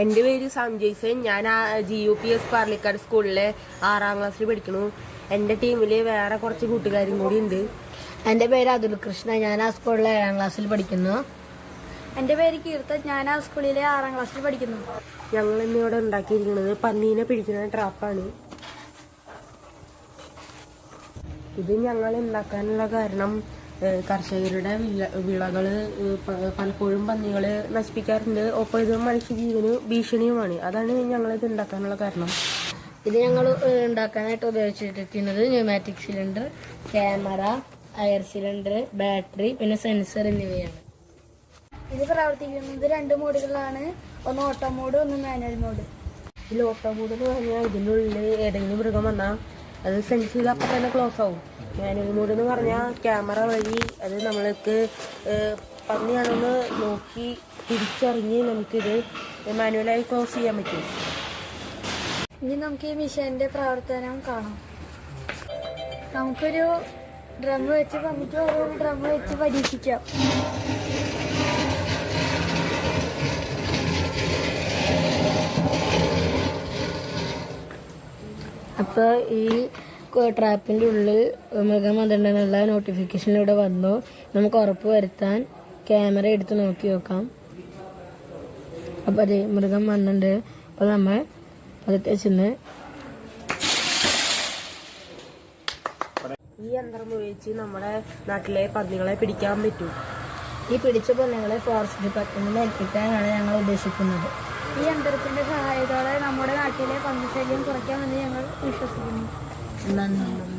എൻ്റെ പേര് സഞ്ജയ്സൻ. ഞാൻ GUPS പാർലിക്കാട് സ്കൂളിലെ 6ാം ക്ലാസ്സിൽ പഠിക്കുന്നു. എൻ്റെ ടീമിൽ വേറെ കുറച്ച് കൂട്ടുകാരും കൂടി ഉണ്ട്. എൻ്റെ പേര് അതുൽ കൃഷ്ണ. ഞാൻ ആ സ്കൂളിലെ 7ാം ക്ലാസ്സിൽ പഠിക്കുന്നു. എൻ്റെ പേര് കീർത്തൻ. ഞാൻ ആ സ്കൂളിലെ 6ാം ക്ലാസ്സിൽ പഠിക്കുന്നു. ഞങ്ങൾ ഇന്നിവിടെ ഉണ്ടാക്കിയിരിക്കുന്നത് പന്നീനെ പിടിക്കുന്ന ട്രാപ്പാണ്. ഇത് ഞങ്ങൾ ഉണ്ടാക്കാനുള്ള കാരണം കർഷകരുടെ വിളകൾ പലപ്പോഴും പന്നികൾ നശിപ്പിക്കാറുണ്ട്. ഒപ്പം ഇത് മനുഷ്യജീവന് ഭീഷണിയുമാണ്. അതാണ് ഞങ്ങളിത് ഉണ്ടാക്കാനുള്ള കാരണം. ഇത് ഞങ്ങൾ ഉണ്ടാക്കാനായിട്ട് ഉപയോഗിച്ചിരിക്കുന്നത് pneumatic cylinder, camera, air cylinder, battery, പിന്നെ സെൻസർ എന്നിവയാണ്. ഇത് പ്രവർത്തിക്കുന്നത് 2 മോഡുകളാണ്. ഒന്ന് ഓട്ടോ മോഡ്, ഒന്ന് മാനുവൽ മോഡ്. ഇതിൽ ഓട്ടോ മോഡ് എന്ന് പറഞ്ഞാൽ ഇതിനുള്ളിൽ ഏതെങ്കിലും മൃഗം വന്നാൽ അത് സെൻസ് ചെയ്ത് അപ്പം തന്നെ ക്ലോസ് ആവും. മാനുവൽ മോഡ് എന്ന് പറഞ്ഞാൽ ക്യാമറ വഴി അത് നമ്മൾക്ക് പന്നിയാണെന്ന് നോക്കി തിരിച്ചറിഞ്ഞ് നമുക്കിത് മാനുവലായി ക്ലോസ് ചെയ്യാൻ പറ്റും. ഇനി നമുക്ക് ഈ മിഷീന്റെ പ്രവർത്തനം കാണാം. നമുക്കൊരു ഡ്രം വെച്ച് പന്നിക്ക് ഓരോ ഡ്രം വെച്ച് പരീക്ഷിക്കാം. അപ്പോൾ ഈ ട്രാപ്പിൻ്റെ ഉള്ളിൽ മൃഗം വന്നിട്ടുണ്ടെന്നുള്ള നോട്ടിഫിക്കേഷനിലൂടെ വന്നു. നമുക്ക് ഉറപ്പ് വരുത്താൻ ക്യാമറ എടുത്ത് നോക്കാം. അപ്പോൾ അതെ, മൃഗം വന്നിട്ടുണ്ട്. അപ്പോൾ നമ്മൾ പതുക്കെ ചെന്ന് ഈ യന്ത്രം ഉപയോഗിച്ച് നമ്മുടെ നാട്ടിലെ പന്നികളെ പിടിക്കാൻ പറ്റും. ഈ പിടിച്ച പന്നികളെ ഫോറസ്റ്റ് ഡിപ്പാർട്ട്മെന്റിൽ ഏൽപ്പിക്കാനാണ് ഞങ്ങൾ ഉദ്ദേശിക്കുന്നത്. ഈ യന്ത്രത്തിന്റെ സഹായത്തോടെ നമ്മുടെ നാട്ടിലെ പന്നിശല്യം കുറയ്ക്കാമെന്ന് ഞങ്ങൾ വിശ്വസിക്കുന്നു. നന്ദി.